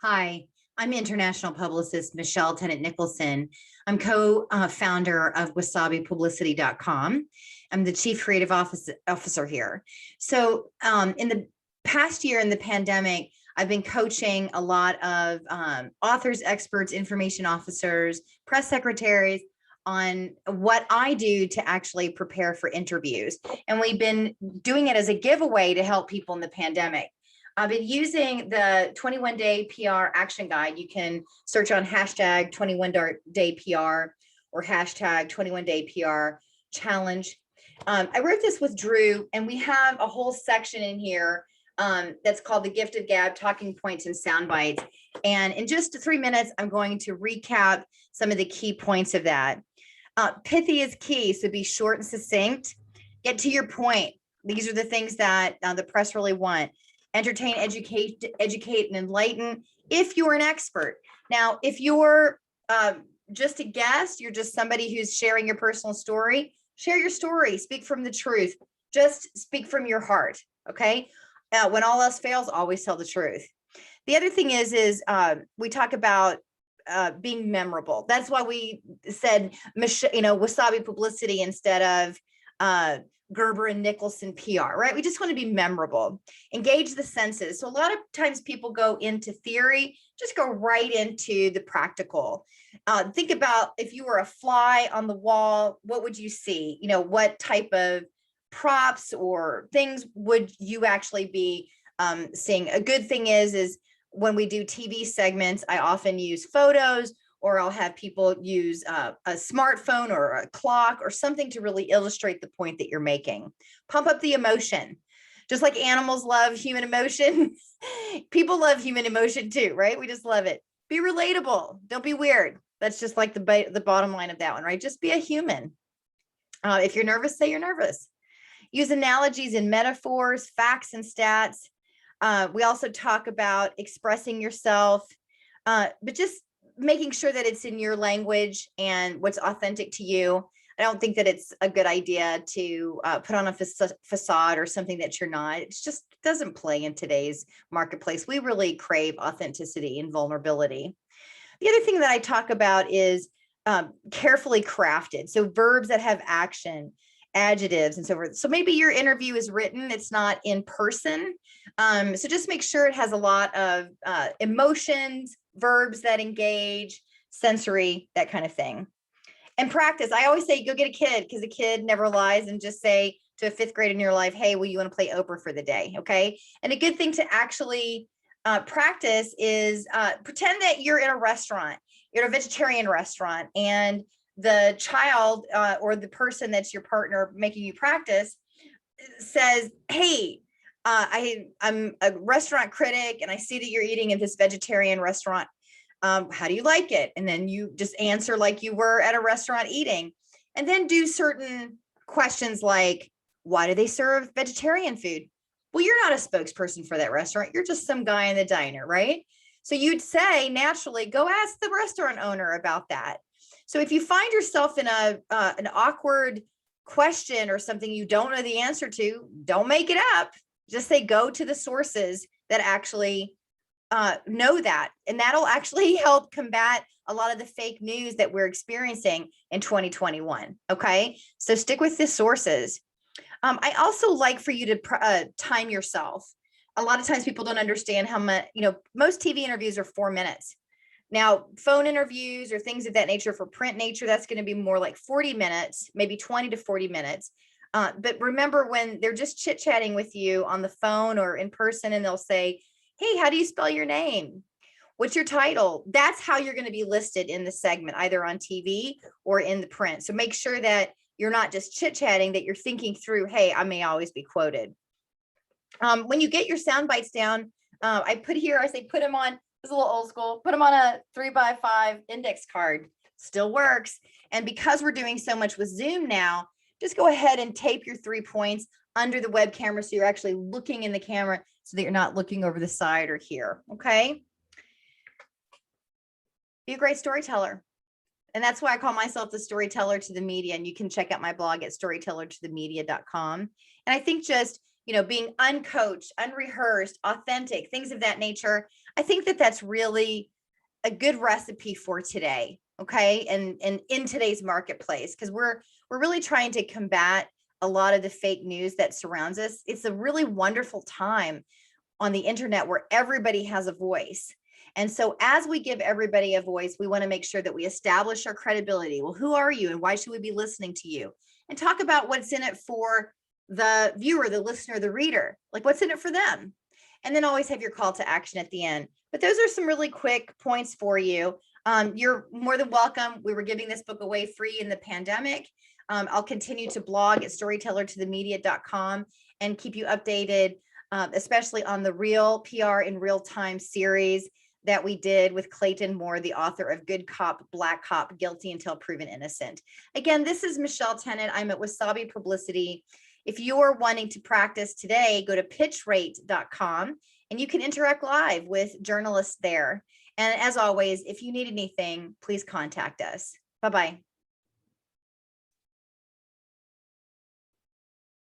Hi, I'm international publicist Michelle Tennant Nicholson. I'm co-founder of wasabipublicity.com. I'm the chief creative officer here. So in the past year in the pandemic, I've been coaching a lot of authors, experts, information officers, press secretaries on what I do to actually prepare for interviews. And we've been doing it as a giveaway to help people in the pandemic. I've been using the 21-day PR action guide. You can search on hashtag 21-day PR or hashtag 21-day PR challenge. I wrote this with Drew, and we have a whole section in here that's called the gift of gab, talking points and sound bites. And in just 3 minutes, I'm going to recap some of the key points of that. Pithy is key, so be short and succinct. Get to your point. These are the things that the press really want. Entertain, educate, and enlighten if you're an expert. Now, if you're just a guest, you're just somebody who's sharing your personal story, share your story, speak from the truth, just speak from your heart, okay? When all else fails, always tell the truth. The other thing is we talk about being memorable. That's why we said, Wasabi Publicity instead of Gerber and Nicholson PR, right? We just want to be memorable, engage the senses. So a lot of times people go into theory, just go right into the practical. Think about if you were a fly on the wall, what would you see? What type of props or things would you actually be seeing? A good thing is when we do TV segments, I often use photos, or I'll have people use a smartphone or a clock or something to really illustrate the point that you're making. Pump up the emotion. Just like animals love human emotion, people love human emotion too, right? We just love it. Be relatable. Don't be weird. That's just like the bottom line of that one, right? Just be a human. If you're nervous, say you're nervous. Use analogies and metaphors, facts and stats. We also talk about expressing yourself, but just making sure that it's in your language and what's authentic to you. I don't think that it's a good idea to put on a facade or something that you're not. It just doesn't play in today's marketplace. We really crave authenticity and vulnerability. The other thing that I talk about is carefully crafted. So verbs that have action, adjectives, and so forth. So maybe your interview is written, it's not in person. So just make sure it has a lot of emotions, verbs that engage, sensory, that kind of thing. And practice. I always say, go get a kid, because a kid never lies, and just say to a fifth grade in your life, hey, well, you want to play Oprah for the day? Okay. And a good thing to actually practice is pretend that you're in a restaurant, you're at a vegetarian restaurant, and the child or the person that's your partner making you practice says, hey, I'm a restaurant critic, and I see that you're eating at this vegetarian restaurant. How do you like it? And then you just answer like you were at a restaurant eating, and then do certain questions like, why do they serve vegetarian food? Well, you're not a spokesperson for that restaurant. You're just some guy in the diner, right? So you'd say, naturally, go ask the restaurant owner about that. So if you find yourself in an awkward question or something you don't know the answer to, don't make it up. Just say, go to the sources that actually know that. And that'll actually help combat a lot of the fake news that we're experiencing in 2021. Okay. So stick with the sources. I also like for you to time yourself. A lot of times people don't understand how much, most TV interviews are 4 minutes. Now, phone interviews or things of that nature for print nature, that's going to be more like 40 minutes, maybe 20 to 40 minutes. But remember, when they're just chit-chatting with you on the phone or in person, and they'll say, hey, how do you spell your name? What's your title? That's how you're going to be listed in the segment, either on TV or in the print. So make sure that you're not just chit-chatting, that you're thinking through, hey, I may always be quoted. When you get your sound bites down, I say put them on, it's a little old school, put them on a 3x5 index card. Still works. And because we're doing so much with Zoom now, just go ahead and tape your 3 points under the web camera, so you're actually looking in the camera, so that you're not looking over the side or here. Okay. Be a great storyteller. And that's why I call myself the storyteller to the media. And you can check out my blog at storytellertothemedia.com. And I think just being uncoached, unrehearsed, authentic, things of that nature. I think that that's really a good recipe for today. Okay. And in today's marketplace, because we're really trying to combat a lot of the fake news that surrounds us. It's a really wonderful time on the internet where everybody has a voice. And so as we give everybody a voice, we want to make sure that we establish our credibility. Well, who are you and why should we be listening to you? And talk about what's in it for the viewer, the listener, the reader, like what's in it for them. And then always have your call to action at the end. But those are some really quick points for you. You're more than welcome. We were giving this book away free in the pandemic. I'll continue to blog at storytellertothemedia.com and keep you updated, especially on the Real PR in Real Time series that we did with Clayton Moore, the author of Good Cop, Black Cop, Guilty Until Proven Innocent. Again, this is Michelle Tennant. I'm at Wasabi Publicity. If you're wanting to practice today, go to pitchrate.com and you can interact live with journalists there. And as always, if you need anything, please contact us. Bye-bye.